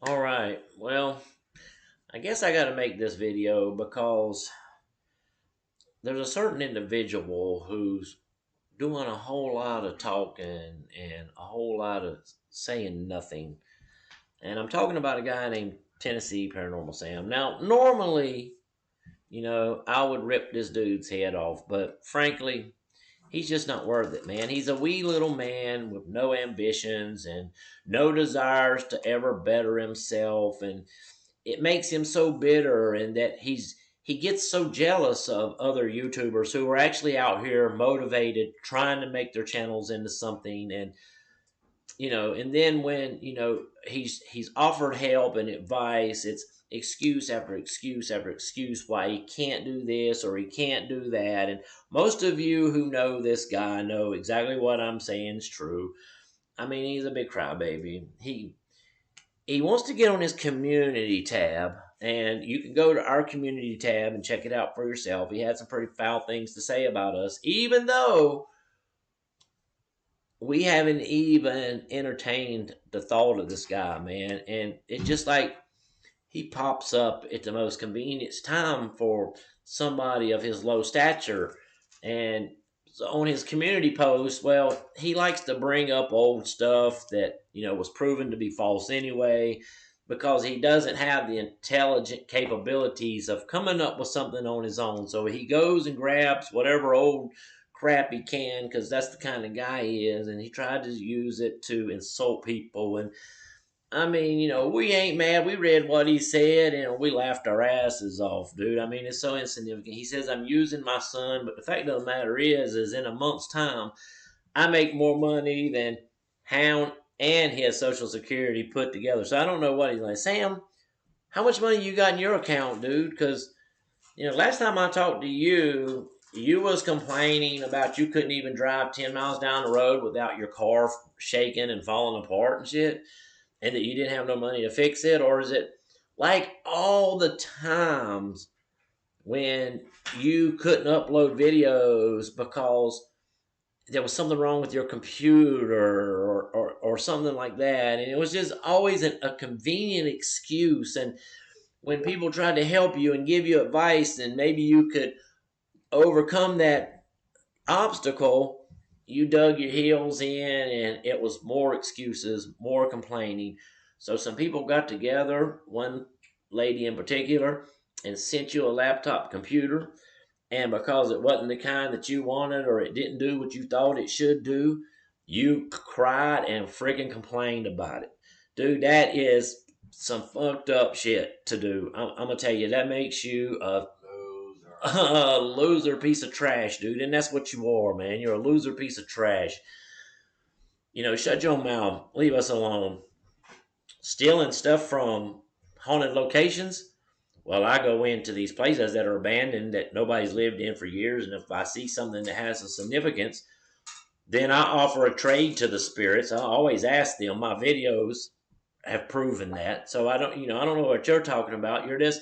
All right. Well, I guess I got to make this video because there's a certain individual who's doing a whole lot of talking and a whole lot of saying nothing. And I'm talking about a guy named Tennessee Paranormal Sam. Now, normally, I would rip this dude's head off, but frankly, he's just not worth it, man. He's a wee little man with no ambitions and no desires to ever better himself, and it makes him so bitter, and that he gets so jealous of other YouTubers who are actually out here motivated, trying to make their channels into something. And and then when he's offered help and advice, it's excuse after excuse after excuse why he can't do this or he can't do that. And most of you who know this guy know exactly what I'm saying is true. I mean, he's a big crybaby. He wants to get on his community tab, and you can go to our community tab and check it out for yourself. He had some pretty foul things to say about us, even though we haven't even entertained the thought of this guy, man. And it's just like he pops up at the most convenient time for somebody of his low stature. And so on his community post, well, he likes to bring up old stuff that, was proven to be false anyway, because he doesn't have the intelligent capabilities of coming up with something on his own. So he goes and grabs whatever old crap he can, because that's the kind of guy he is, and he tried to use it to insult people. And I mean, we ain't mad. We read what he said and we laughed our asses off, dude. I mean, it's so insignificant. He says, I'm using my son, but the fact of the matter is in a month's time, I make more money than Hound and his Social Security put together. So I don't know what he's like. Sam, how much money you got in your account, dude? Because, last time I talked to you, you was complaining about you couldn't even drive 10 miles down the road without your car shaking and falling apart and shit, and that you didn't have no money to fix it? Or is it like all the times when you couldn't upload videos because there was something wrong with your computer, or something like that? And it was just always a convenient excuse. And when people tried to help you and give you advice, and maybe you could overcome that obstacle, you dug your heels in, and it was more excuses, more complaining. So some people got together, one lady in particular, and sent you a laptop computer. And because it wasn't the kind that you wanted, or it didn't do what you thought it should do, you cried and freaking complained about it. Dude, that is some fucked up shit to do. I'm going to tell you, that makes you a loser piece of trash, dude. And that's what you are, man. You're a loser piece of trash. Shut your mouth. Leave us alone. Stealing stuff from haunted locations? Well, I go into these places that are abandoned, that nobody's lived in for years, and if I see something that has a significance, then I offer a trade to the spirits. I always ask them. My videos have proven that. So I don't know what you're talking about. You're just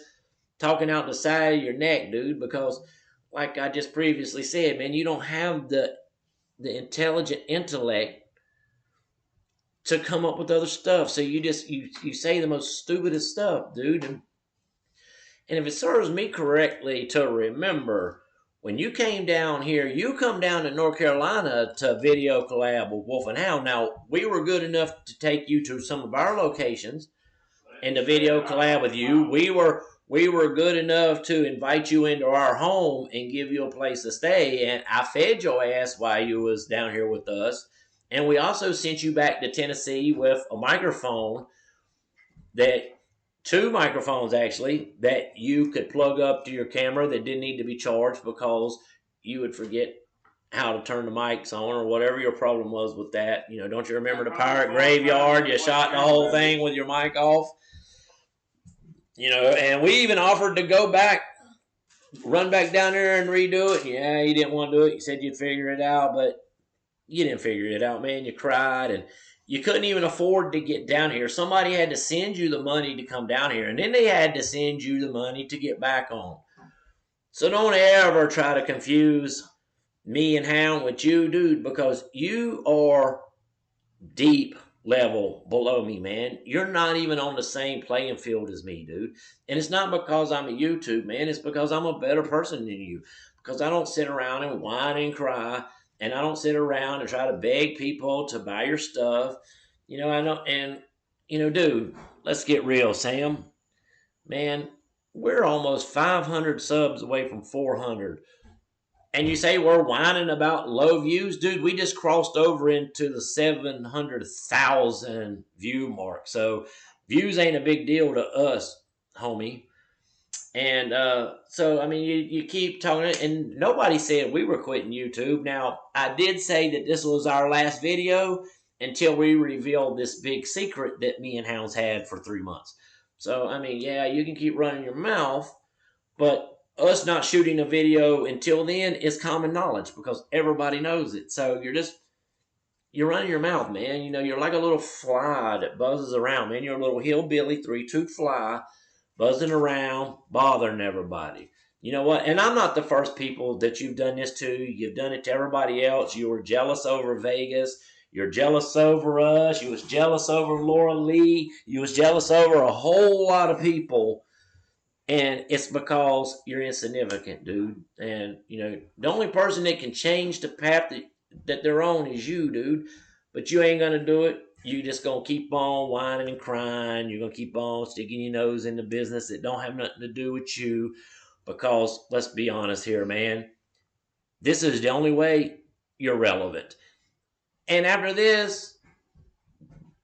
talking out the side of your neck, dude, because like I just previously said, man, you don't have the intelligent intellect to come up with other stuff. So you say the most stupidest stuff, dude. And if it serves me correctly to remember, when you came down here, you come down to North Carolina to video collab with Wolf and Hound. Now, we were good enough to take you to some of our locations and to video collab with you. We were good enough to invite you into our home and give you a place to stay. And I fed your ass while you was down here with us. And we also sent you back to Tennessee with a microphone, that two microphones actually, that you could plug up to your camera, that didn't need to be charged because you would forget how to turn the mics on, or whatever your problem was with that. Don't you remember the pirate graveyard? You shot the whole thing with your mic off. And we even offered to go back, run back down there and redo it. Yeah, you didn't want to do it. You said you'd figure it out, but you didn't figure it out, man. You cried, and you couldn't even afford to get down here. Somebody had to send you the money to come down here, and then they had to send you the money to get back on. So don't ever try to confuse me and Hound with you, dude, because you are deep level below me, man. You're not even on the same playing field as me, dude. And it's not because I'm a YouTube man, it's because I'm a better person than you. Because I don't sit around and whine and cry, and I don't sit around and try to beg people to buy your stuff. I know, and dude, let's get real, Sam. Man, we're almost 500 subs away from 400. And you say we're whining about low views, dude. We just crossed over into the 700,000 view mark. So views ain't a big deal to us, homie. And so, I mean, you keep talking, and nobody said we were quitting YouTube. Now, I did say that this was our last video until we revealed this big secret that me and Hounds had for 3 months. So, I mean, yeah, you can keep running your mouth, but us not shooting a video until then is common knowledge because everybody knows it. So you're running your mouth, man. You're like a little fly that buzzes around, man. You're a little hillbilly three-tooth fly buzzing around, bothering everybody. You know what? And I'm not the first people that you've done this to. You've done it to everybody else. You were jealous over Vegas. You're jealous over us. You was jealous over Laura Lee. You was jealous over a whole lot of people, and it's because you're insignificant, dude. And the only person that can change the path that they're on is you, dude. But you ain't gonna do it. You just gonna keep on whining and crying. You're gonna keep on sticking your nose in the business that don't have nothing to do with you. Because let's be honest here, man. This is the only way you're relevant. And after this,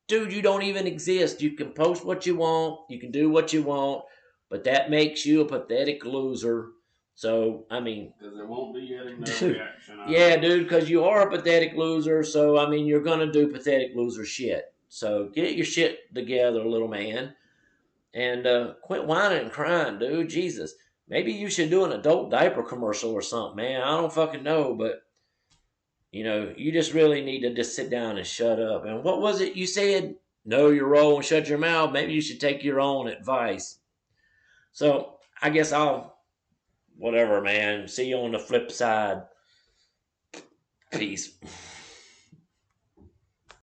dude, you don't even exist. You can post what you want, you can do what you want, but that makes you a pathetic loser. So, I mean, because there won't be getting no reaction. Yeah, dude, because you are a pathetic loser. So, I mean, you're going to do pathetic loser shit. So, get your shit together, little man, and quit whining and crying, dude. Jesus. Maybe you should do an adult diaper commercial or something, man. I don't fucking know, but you just really need to just sit down and shut up. And what was it you said? Know your role and shut your mouth. Maybe you should take your own advice. So I guess whatever, man. See you on the flip side. Peace.